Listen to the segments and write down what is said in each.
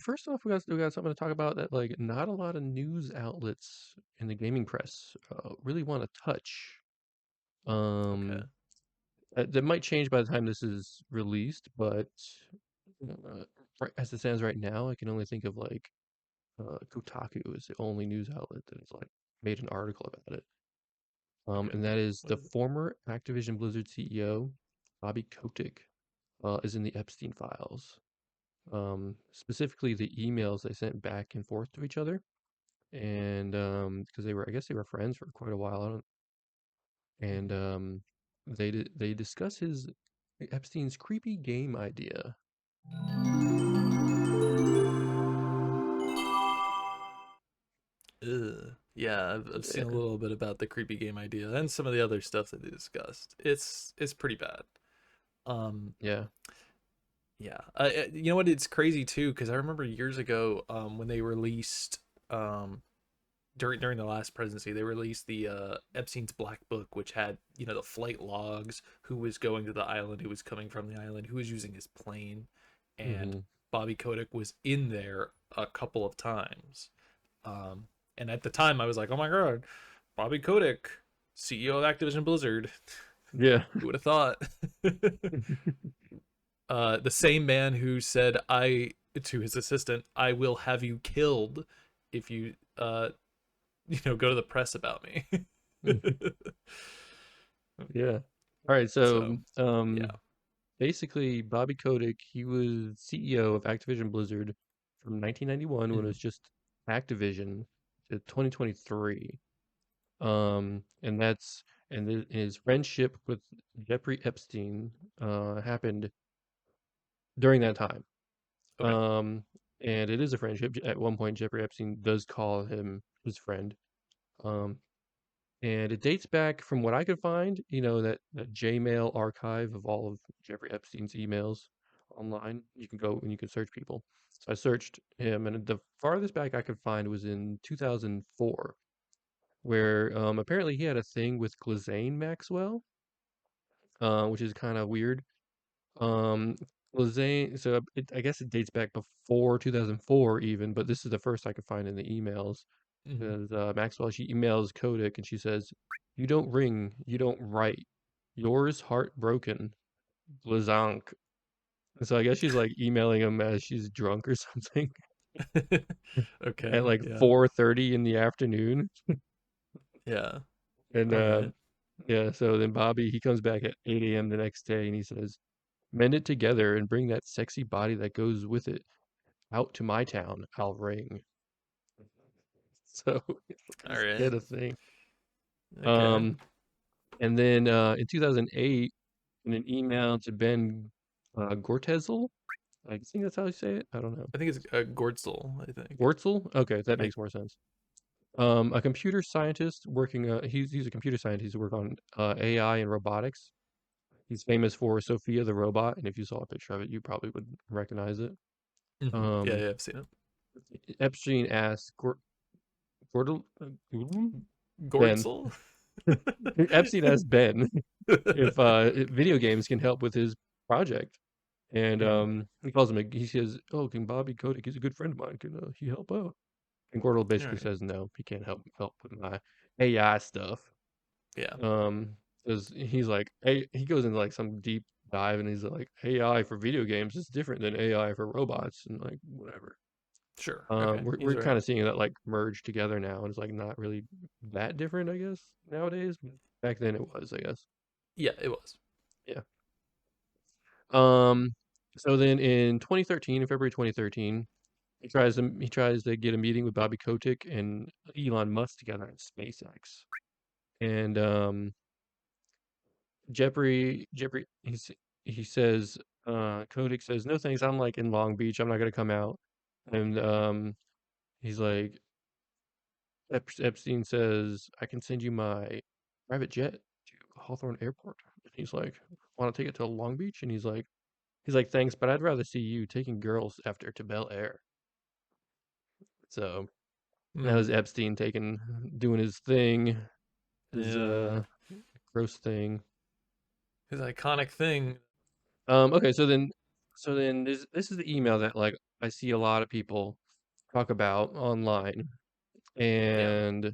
first off, we got something to talk about that like not a lot of news outlets in the gaming press really want to touch. Okay. Um, that might change by the time this is released, but as it stands right now, I can only think of like Kotaku is the only news outlet that has like made an article about it. Okay. And that is What the is it? former Activision Blizzard CEO, Bobby Kotick, is in the Epstein files. Specifically the emails they sent back and forth to each other, and because I guess they were friends for quite a while. I don't, and Mhm. they discuss his Epstein's creepy game idea. Ugh. Yeah, I've seen a Yeah, little bit about the creepy game idea and some of the other stuff that they discussed. It's pretty bad. Um, yeah. yeah. You know what? It's crazy too because I remember years ago, when they released, um, during the last presidency, they released the Epstein's Black Book, which had the flight logs, who was going to the island, who was coming from the island, who was using his plane, and Hmm. Bobby Kotick was in there a couple of times. Um, and at the time, I was like, "Oh my god, Bobby Kotick, CEO of Activision Blizzard." Yeah. Who would have thought? The same man who said I to his assistant, "I will have you killed if you go to the press about me." Yeah. All right. So, So yeah. basically, Bobby Kotick, he was CEO of Activision Blizzard from 1991 when it Mhm. was just Activision to 2023. And that's and his friendship with Jeffrey Epstein happened during that time. Okay. Um, and it is a friendship. At one point, Jeffrey Epstein does call him his friend. Um, and it dates back from what I could find, that Gmail archive of all of Jeffrey Epstein's emails online. You can go and you can search people. So I searched him, and the farthest back I could find was in 2004, where apparently he had a thing with Ghislaine Maxwell, which is kind of weird. Um, Ghislaine, so I guess it dates back before 2004 even, but this is the first I could find in the emails. Mhm. Because Maxwell, she emails Kodak and she says, "You don't ring, you don't write. Yours heartbroken, Blazank." And so I guess she's like emailing him as she's drunk or something at Okay. like Yeah. 4:30 in the afternoon. Yeah. And All right. yeah, so then Bobby, he comes back at 8 a.m. the next day and he says, "Mend it together and bring that sexy body that goes with it out to my town. I'll ring." So All he had right. a thing. Okay. Um, and then in 2008, in an email to Ben Gortezel, I think that's how you say it. I don't know. I think it's Gordzel. I think. Gortzel? Okay, that I. makes more sense. A computer scientist working, he's a computer scientist who work on AI and robotics. He's famous for Sophia the robot, and if you saw a picture of it, you probably would recognize it. Mhm. Yeah. Um, Yeah. I've seen it. Epstein asked Gordel, Ben. Gordzel. Epstein asked Ben if video games can help with his project. And Mhm. he calls him. He says, "Oh, can Bobby Kotick? He's a good friend of mine. Can he help out?" And Gordel All basically right. says, "No, he can't help with my AI stuff." Yeah. Because he's like, hey, he goes into like some deep dive, and he's like, AI for video games is different than AI for robots, and like whatever. Sure. Okay. We're He's kind right. of seeing that like merge together now, and it's like not really that different, I guess, nowadays. But back then it was, I guess. Yeah. It was. Yeah. Um. So then in 2013, in February 2013. He tries to get a meeting with Bobby Kotick and Elon Musk together at SpaceX. And Jeffrey he says Kotick says, "No thanks, I'm like in Long Beach. I'm not gonna come out." And he's like Epstein says, "I can send you my private jet to Hawthorne Airport." And he's like, "Want to take it to Long Beach?" And he's like, "Thanks, but I'd rather see you taking girls after to Bel Air." So that was Hmm. Epstein doing his thing, his Yeah. gross thing. His iconic thing. Okay, so then this is the email that like I see a lot of people talk about online, Yeah. and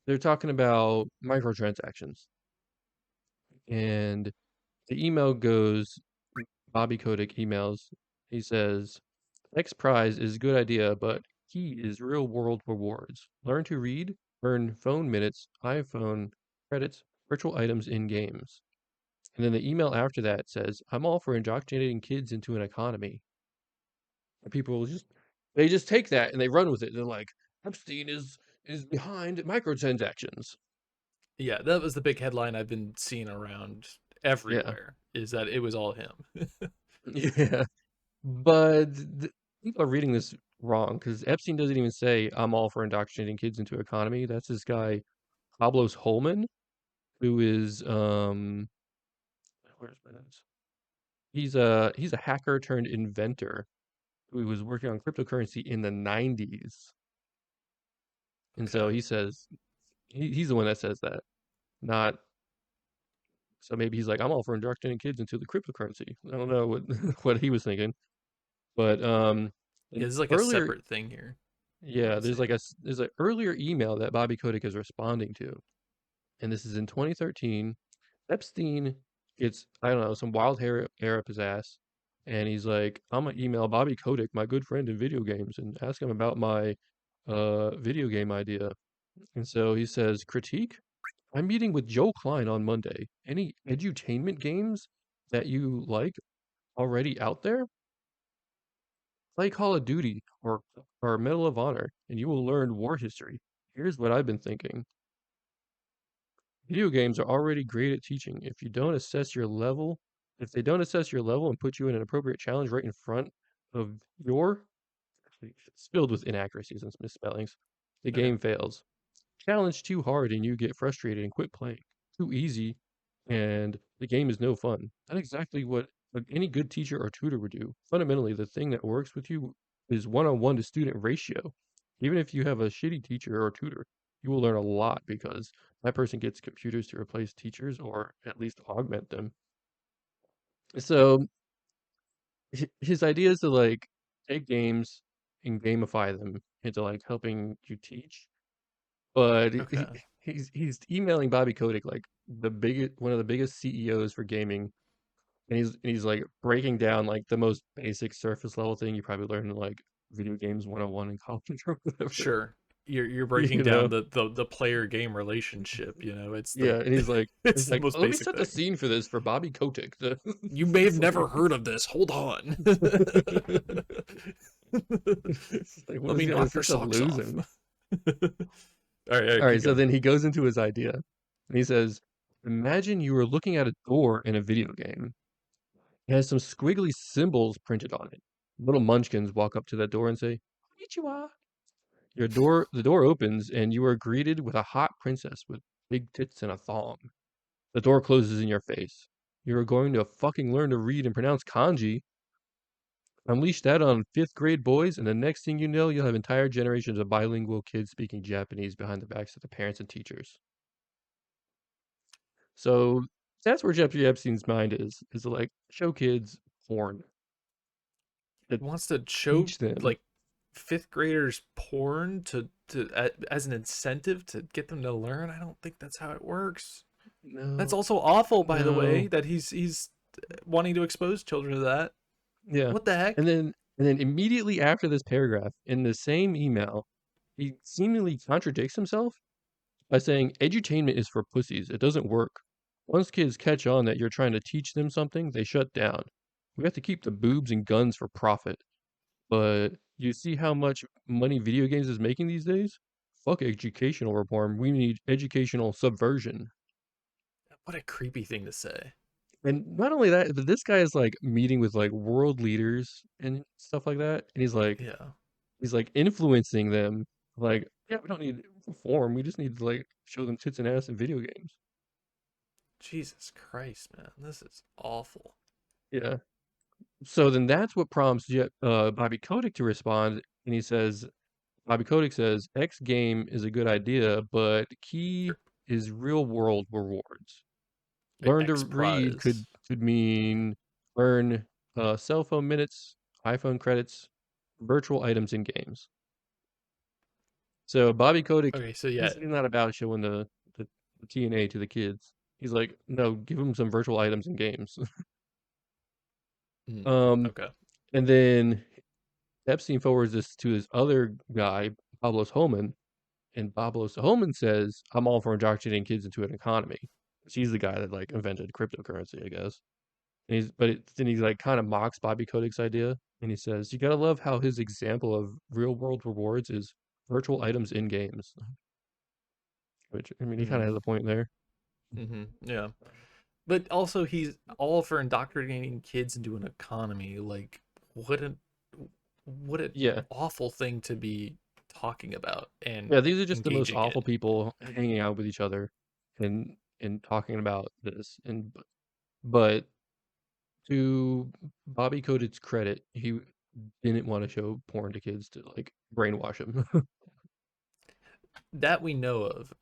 they're talking about microtransactions. And the email goes, Bobby Kotick emails. He says, X Prize is a good idea, but key is real world rewards. Learn to read, earn phone minutes, iPhone credits, virtual items in games. And then the email after that says, I'm all for indoctrinating kids into an economy. And people will they just take that and they run with it. They're like, Epstein is behind microtransactions. Yeah, that was the big headline I've been seeing around Yeah. everywhere, is that it was all him. Yeah. But people are reading this wrong because Epstein doesn't even say, I'm all for indoctrinating kids into economy. That's this guy, Pablos Holman, who is, where's my notes? He's a hacker turned inventor who was working on cryptocurrency in the 90s. And so Okay. he says, he's the one that says that, not, so maybe he's like, I'm all for indoctrinating kids into the cryptocurrency. I don't know what, what he was thinking. But, Yeah, an this is like a earlier, separate thing here. What yeah, I'm seeing. there's an earlier email that Bobby Kotick is responding to, and this is in 2013. Epstein gets, I don't know, some wild hair up his ass, and he's like, I'm gonna email Bobby Kotick, my good friend in video games, and ask him about my video game idea. And so he says, critique? I'm meeting with Joe Klein on Monday. Any edutainment games that you like already out there? Play Call of Duty or Medal of Honor, and you will learn war history. Here's what I've been thinking. Video games are already great at teaching. If they don't assess your level and put you in an appropriate challenge right in front of your, actually, it's filled with inaccuracies and misspellings, the Okay. game fails. Challenge too hard and you get frustrated and quit playing. Too easy and the game is no fun. That's exactly what any good teacher or tutor would do. Fundamentally, the thing that works with you is one-on-one to student ratio. Even if you have a shitty teacher or tutor, you will learn a lot because that person gets computers to replace teachers or at least augment them. So his idea is to like take games and gamify them into like helping you teach. But Okay. he's emailing Bobby Kotick, like one of the biggest CEOs for gaming, and he's like breaking down like the most basic surface level thing you probably learned in like video games 101 in college or whatever. Sure. You're breaking You down know? the player game relationship, it's Yeah, and it's he's the like, most let me basic set the thing. scene for this for Bobby Kotick. You may have It's never like, heard of this. Hold on. it's like, what Let is me he gonna knock your set to socks off. losing? All right, All right, keep so going. then he goes into his idea, and he says, imagine you were looking at a door in a video game. It has some squiggly symbols printed on it. Little munchkins walk up to that door and say, Konnichiwa. The door opens, and you are greeted with a hot princess with big tits and a thong. The door closes in your face. You are going to fucking learn to read and pronounce kanji. Unleash that on fifth grade boys, and the next thing you know, you'll have entire generations of bilingual kids speaking Japanese behind the backs of the parents and teachers. So that's where Jeffrey Epstein's mind is to like show kids porn, to He wants to show teach them. like fifth graders porn as an incentive to get them to learn. I don't think that's how it works. That's No, also awful, by the way, no. that he's wanting to expose children to that. Yeah. What the And heck? then and then immediately after this paragraph, in the same email, he seemingly contradicts himself by saying edutainment is for pussies. It doesn't work. Once kids catch on that you're trying to teach them something, they shut down. We have to keep the boobs and guns for profit. But you see how much money video games is making these days? Fuck educational reform. We need educational subversion. What a creepy thing to say. And not only that, but this guy is like meeting with like world leaders and stuff like that. And Yeah. he's like influencing them. Like, yeah, we don't need reform. We just need to like show them tits and ass in video games. Jesus Christ, man. This is awful. Yeah. So then that's what prompts Bobby Kotick to respond. And Bobby Kotick says, X game is a good idea, but key is real world rewards. Like Learn to X read Prize. could mean earn cell phone minutes, iPhone credits, virtual items in games. So Bobby Kotick, Okay, so yeah. he's not about showing the TNA to the kids. He's like, no, give them some virtual items in games. Mm, um, okay. and then Epstein forwards this to his other guy, Pablos Holman, and Pablos Holman says, "I'm all for indoctrinating kids into an economy." He's the guy that like invented cryptocurrency, I guess. And then he's like kind of mocks Bobby Kotick's idea, and he says, "You gotta love how his example of real world rewards is virtual items in games." Which I mean, he kind of has Mm, a point there. yeah. But also, he's all for indoctrinating kids into an economy. Like, what a what an Yeah, awful thing to be talking about and yeah. These are just the most engaging awful in. people hanging out with each other and talking about this. But to Bobby Kotick's credit, he didn't want to show porn to kids to like brainwash him. That we know of.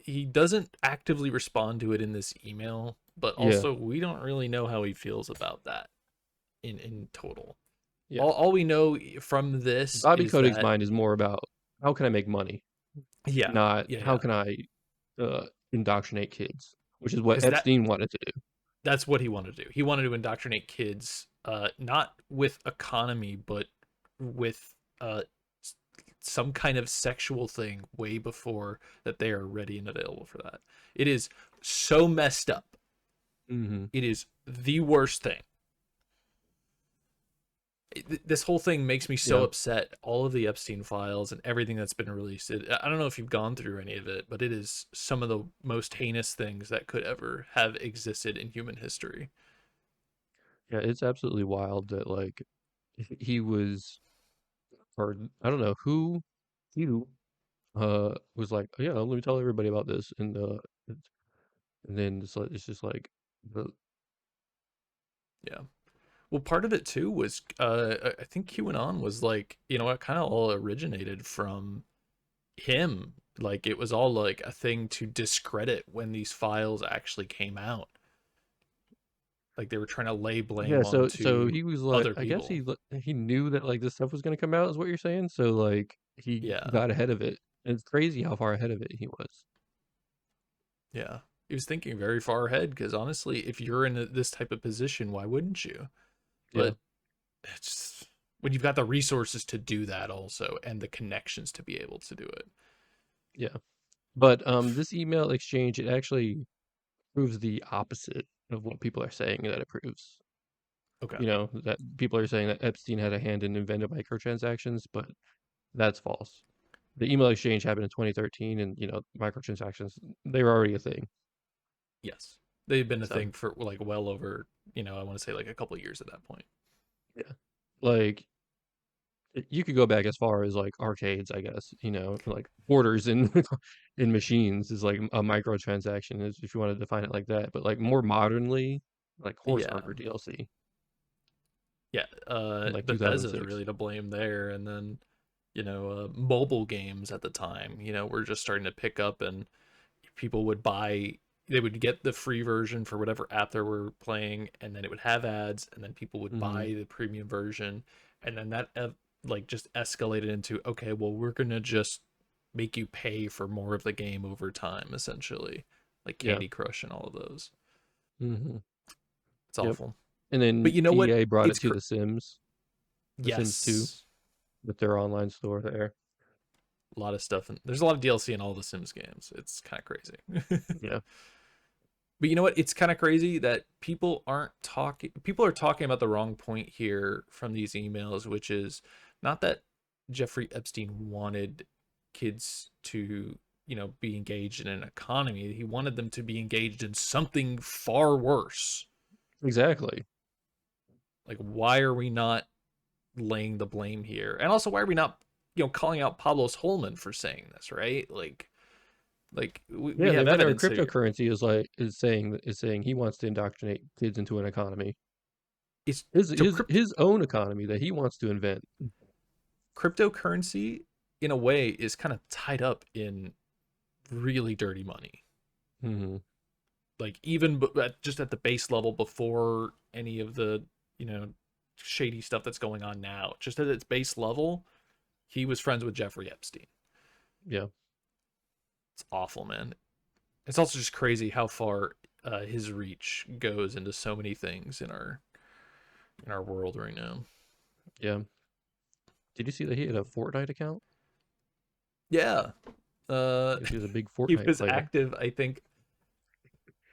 He doesn't actively respond to it in this email, but Yeah, also we don't really know how he feels about that in total. yeah. All we know from this Bobby is Kotick's that mind is more about how can I make money, yeah, not yeah, how yeah. can I indoctrinate kids, which is what Because Epstein wanted to do. that's what he wanted to do. He wanted to indoctrinate kids, not with economy, but with some kind of sexual thing way before that they are ready and available for that. It is so messed up. Hmm. It is the worst thing. This whole thing makes me so Yeah, upset. All of the Epstein files and everything that's been released. I don't know if you've gone through any of it, but it is some of the most heinous things that could ever have existed in human history. yeah. It's absolutely wild that like he was, or I don't know who was like, yeah, let me tell everybody about this, and then it's just like, the, Yeah. Well, part of it too was I think QAnon was like, it kind of all originated from him. Like it was all like a thing to discredit when these files actually came out. Like they were trying to lay yeah. blame So onto he was like, other I guess people. he knew that like this stuff was gonna come out, is what you're saying. So like he Yeah. got ahead of it. And it's crazy how far ahead of it he was. Yeah. He was thinking very far ahead because honestly, if you're in this type of position, why wouldn't you? Yeah, But it's when you've got the resources to do that also and the connections to be able to do it. yeah. But this email exchange, it actually proves the opposite of what people are saying that it proves. Okay. You know, that people are saying that Epstein had a hand in inventing microtransactions, but that's false. The email exchange happened in 2013, and you know, microtransactions, they were already a thing. Yes. They've been a So thing for like well over, I want to say like a couple of years at that point. yeah, like you could go back as far as like arcades, I guess. You know, like orders in in machines is like a microtransaction, is if you want to define it like that. But like more modernly, like Horse Yeah. Armor DLC Yeah. in like Bethesda's 2006. really to blame there. And then, mobile games at the time, were just starting to pick up and people would buy, they would get the free version for whatever app they were playing, and then it would have ads, and then people would Hmm. buy the premium version. And then that like just escalated into, okay, well, we're going to just make you pay for more of the game over time, essentially, like Yeah. Candy Crush and all of those. Hmm. It's Yep. awful. And But then you know what? EA brought it It's to The Sims 2, yes, with their online store there. a lot of stuff, and there's a lot of DLC in all the Sims games. It's kind of crazy. Yeah. But you know what? It's kind of crazy that people aren't talking. People are talking about the wrong point here from these emails, which is not that Jeffrey Epstein wanted kids to, be engaged in an economy. He wanted them to be engaged in something far worse. Exactly. Like, why are we not laying the blame here? And also, why are we not, calling out Pablos Holman for saying this, right? Like we Yeah, the have inventor of evidence here. cryptocurrency is saying he wants to indoctrinate kids into an economy. It's His so his his own economy that he wants to invent. cryptocurrency in a way is kind of tied up in really dirty money, Hmm. like even just at the base level before any of the you know shady stuff that's going on now. Just at its base level, he was friends with Jeffrey Epstein. Yeah. It's awful, man. It's also just crazy how far his reach goes into so many things in our world right now. Yeah. Did you see that he had a Fortnite account? Yeah, I guess he was a big he Fortnite was player. active. I think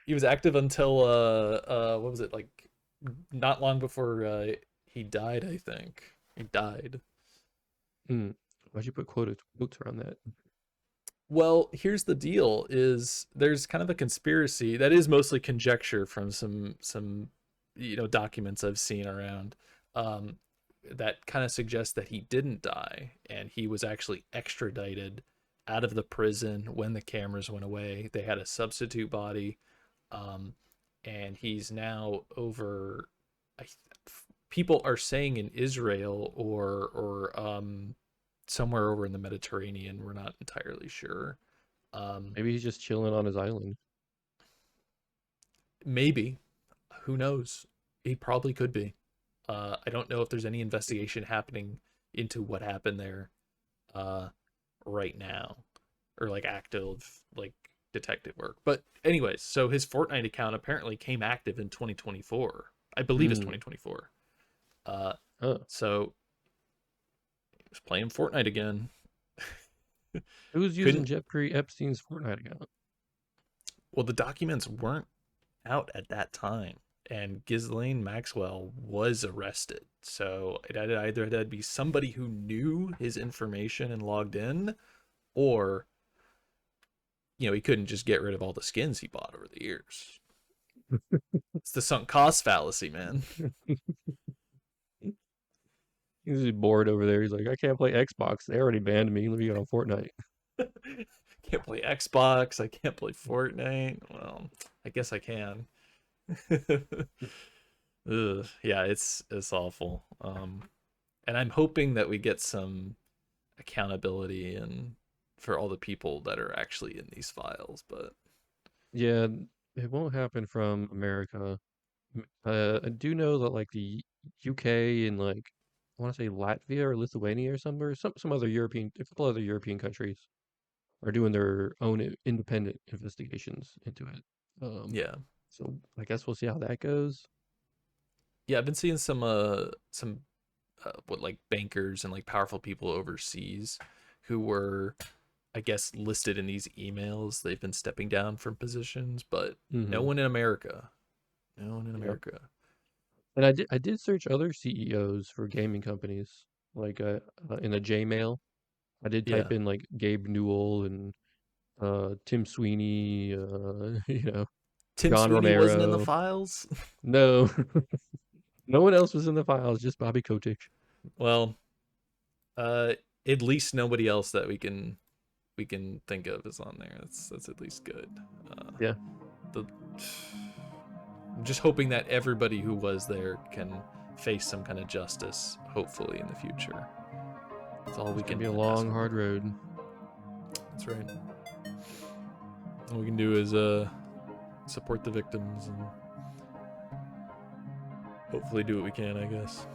he was active until what was it, like not long before he died. I think he died. Hmm. Why'd you put quotes around that? Well, here's the deal: is there's kind of a conspiracy that is mostly conjecture from some documents I've seen around, um, that kind of suggests that he didn't die and he was actually extradited out of the prison when the cameras went away. They had a substitute body, um, and he's now over. I, People are saying in Israel or somewhere over in the Mediterranean. We're not entirely sure. Um, Maybe he's just chilling on his island. Maybe. Who knows? He probably could be. I don't know if there's any investigation happening into what happened there uh, right now, or like active like detective work. But anyways, so his Fortnite account apparently came active in 2024. I believe it's Hmm. 2024. Uh, Oh. so he was playing Fortnite again. Who's using Couldn't. Jeffrey Epstein's Fortnite account? Well, the documents weren't out at that time, and Ghislaine Maxwell was arrested. So it had either had to be somebody who knew his information and logged in, or he couldn't just get rid of all the skins he bought over the years. It's the sunk cost fallacy, man. He's just bored over there. He's like, I can't play Xbox. They already banned me. Let me get on Fortnite. Can't play Xbox. I can't play Fortnite. Well, I guess I can. Ugh, yeah, it's awful. And I'm hoping that we get some accountability and for all the people that are actually in these files. But Yeah, it won't happen from America. I do know that like the UK and like I want to say Latvia or Lithuania or somewhere, some other European, a couple other European countries are doing their own independent investigations into it. Um, yeah, so I guess we'll see how that goes. yeah, I've been seeing some what, like bankers and like powerful people overseas who were, I guess, listed in these emails. They've been stepping down from positions, but no Mm-hmm. one in America. No one in Yep. America. And I did search other CEOs for gaming companies, like in the Gmail. I did type Yeah. in like Gabe Newell and Tim Sweeney, Tim John Sweeney wasn't in the Romero. files. No, no one else was in the files, just Bobby Kotick. Well, uh, at least nobody else that we can think of is on there. That's at least good. Uh, Yeah, the I'm just hoping that everybody who was there can face some kind of justice, hopefully in the future. That's all we it's gonna can be a ask long, hard for. road. That's right. All we can do is support the victims and hopefully do what we can, I guess.